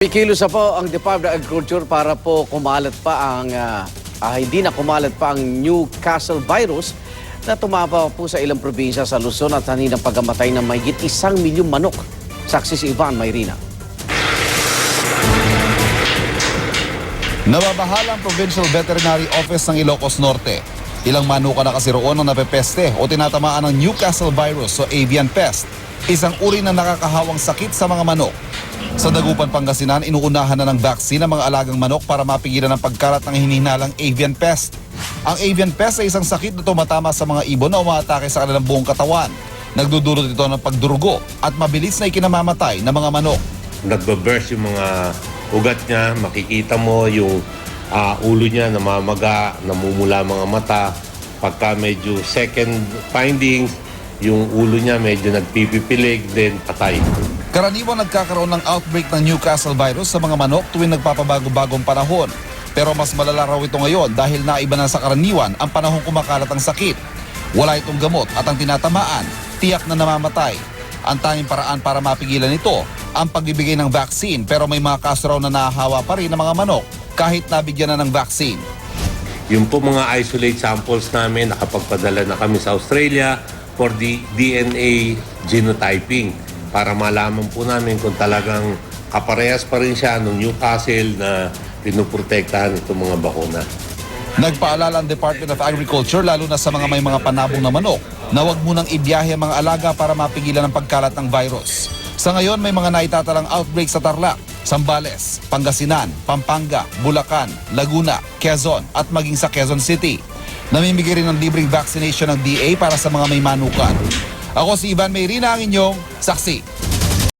Kikilos po ang Department of Agriculture para po kumalat pa ang hindi na kumalat pa ang Newcastle virus na tumapa po sa ilang probinsya sa Luzon at haninang pagkamatay ng mahigit 1,000,000 manok. Saksi si Ivan Mayrina. Nababahala ang Provincial Veterinary Office ng Ilocos Norte. Ilang manuka na kasi roon ang napepeste o tinatamaan ng Newcastle virus o avian pest, isang uri na nakakahawang sakit sa mga manok. Sa Dagupan, Pangasinan, inuunahan na ng vaccine ang mga alagang manok para mapigilan ang pagkalat ng hinihinalang avian pest. Ang avian pest ay isang sakit na tumatama sa mga ibon na umaatake sa kanilang buong katawan. Nagdudulot ito ng pagdurugo at mabilis na ikinamamatay ng mga manok. Nagbaburst yung mga ugat niya, makikita mo yung ulo niya namamaga, namumula mga mata. Pagka medyo second findings, yung ulo niya medyo nagpipipilig, then patay. Karaniwang nagkakaroon ng outbreak ng Newcastle virus sa mga manok tuwing nagpapabago-bagong panahon. Pero mas malala raw ito ngayon dahil naiba na sa karaniwan ang panahong kumakalat ang sakit. Wala itong gamot at ang tinatamaan, tiyak na namamatay. Ang tanging paraan para mapigilan ito, ang pagbibigay ng vaccine, pero may mga kaso raw na nahahawa pa rin ng mga manok kahit nabigyan na ng vaccine. Yung po mga isolate samples namin, nakapagpadala na kami sa Australia for the DNA genotyping para malaman po namin kung talagang kaparehas pa rin siya ng Newcastle na pinuprotektahan itong mga bakuna. Nagpaalala ang Department of Agriculture lalo na sa mga may mga panabong na manok na huwag munang ibiyahe ang mga alaga para mapigilan ang pagkalat ng virus. Sa ngayon may mga naitatalang outbreak sa Tarlac, Zambales, Pangasinan, Pampanga, Bulacan, Laguna, Quezon at maging sa Quezon City. Namimigay rin ng libreng vaccination ng DA para sa mga may manukan. Ako si Ivan Mayrina, ang inyong saksi.